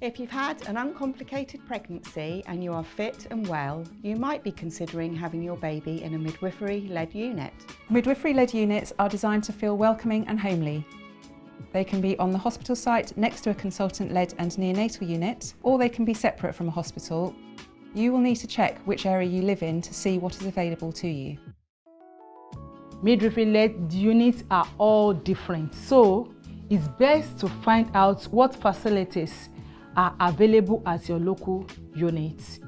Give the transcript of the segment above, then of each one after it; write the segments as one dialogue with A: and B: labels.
A: If you've had an uncomplicated pregnancy and you are fit and well, you might be considering having your baby in a midwifery-led unit.
B: Midwifery-led units are designed to feel welcoming and homely. They can be on the hospital site next to a consultant-led and neonatal unit, or they can be separate from a hospital. You will need to check which area you live in to see what is available to you.
C: Midwifery-led units are all different, so it's best to find out what facilities are available at your local unit.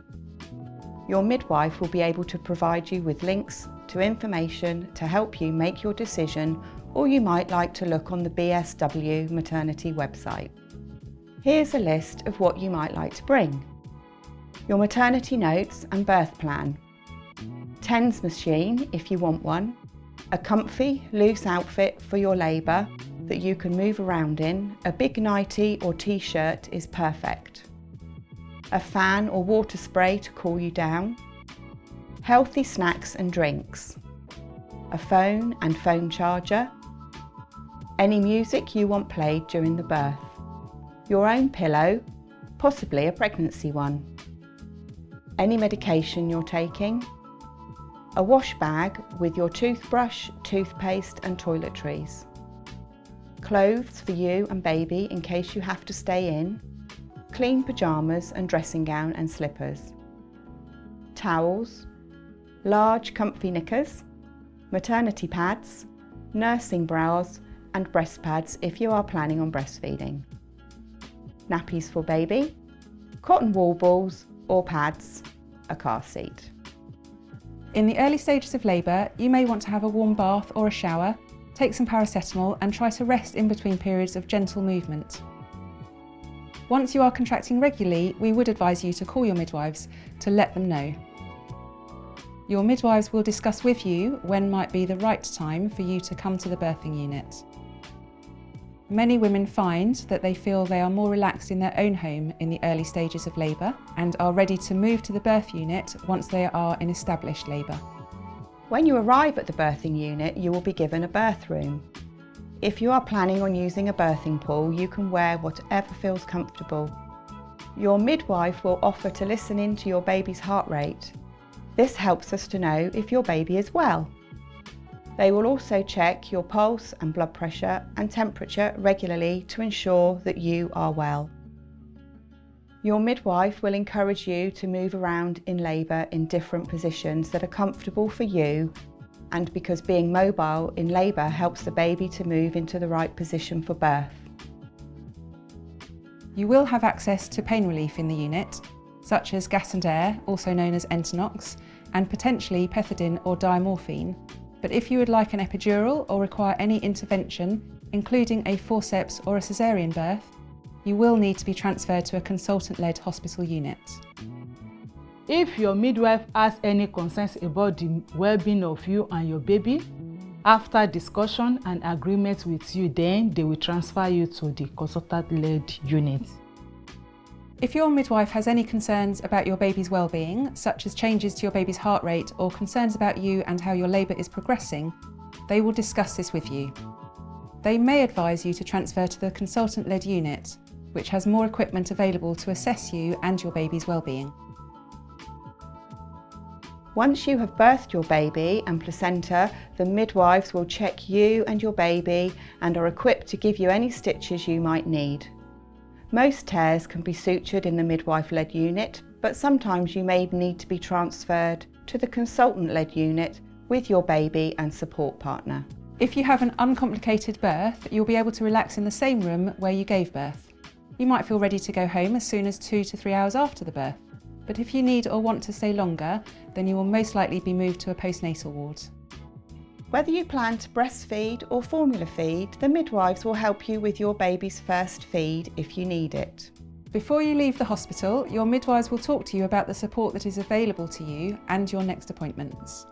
A: Your midwife will be able to provide you with links to information to help you make your decision, or you might like to look on the BSW maternity website. Here's a list of what you might like to bring. Your maternity notes and birth plan, TENS machine if you want one, a comfy, loose outfit for your labour that you can move around in. A big nightie or t-shirt is perfect. A fan or water spray to cool you down. Healthy snacks and drinks. A phone and phone charger. Any music you want played during the birth. Your own pillow, possibly a pregnancy one. Any medication you're taking. A wash bag with your toothbrush, toothpaste and toiletries. Clothes for you and baby in case you have to stay in. Clean pyjamas and dressing gown and slippers. Towels. Large comfy knickers. Maternity pads. Nursing bras and breast pads if you are planning on breastfeeding. Nappies for baby. Cotton wool balls or pads. A car seat.
B: In the early stages of labour, you may want to have a warm bath or a shower, take some paracetamol and try to rest in between periods of gentle movement. Once you are contracting regularly, we would advise you to call your midwives to let them know. Your midwives will discuss with you when might be the right time for you to come to the birthing unit. Many women find that they feel they are more relaxed in their own home in the early stages of labour and are ready to move to the birth unit once they are in established labour.
A: When you arrive at the birthing unit, you will be given a birth room. If you are planning on using a birthing pool, you can wear whatever feels comfortable. Your midwife will offer to listen in to your baby's heart rate. This helps us to know if your baby is well. They will also check your pulse and blood pressure and temperature regularly to ensure that you are well. Your midwife will encourage you to move around in labour in different positions that are comfortable for you, and because being mobile in labour helps the baby to move into the right position for birth.
B: You will have access to pain relief in the unit, such as gas and air, also known as Entonox, and potentially pethidine or diamorphine. But if you would like an epidural or require any intervention, including a forceps or a caesarean birth, you will need to be transferred to a consultant-led hospital unit.
C: If your midwife has any concerns about the well-being of you and your baby, after discussion and agreement with you, then they will transfer you to the consultant-led unit.
B: If your midwife has any concerns about your baby's well-being, such as changes to your baby's heart rate or concerns about you and how your labour is progressing, they will discuss this with you. They may advise you to transfer to the consultant-led unit, which has more equipment available to assess you and your baby's well-being.
A: Once you have birthed your baby and placenta, the midwives will check you and your baby and are equipped to give you any stitches you might need. Most tears can be sutured in the midwife-led unit, but sometimes you may need to be transferred to the consultant-led unit with your baby and support partner.
B: If you have an uncomplicated birth, you'll be able to relax in the same room where you gave birth. You might feel ready to go home as soon as 2 to 3 hours after the birth, but if you need or want to stay longer, then you will most likely be moved to a postnatal ward.
A: Whether you plan to breastfeed or formula feed, the midwives will help you with your baby's first feed if you need it.
B: Before you leave the hospital, your midwives will talk to you about the support that is available to you and your next appointments.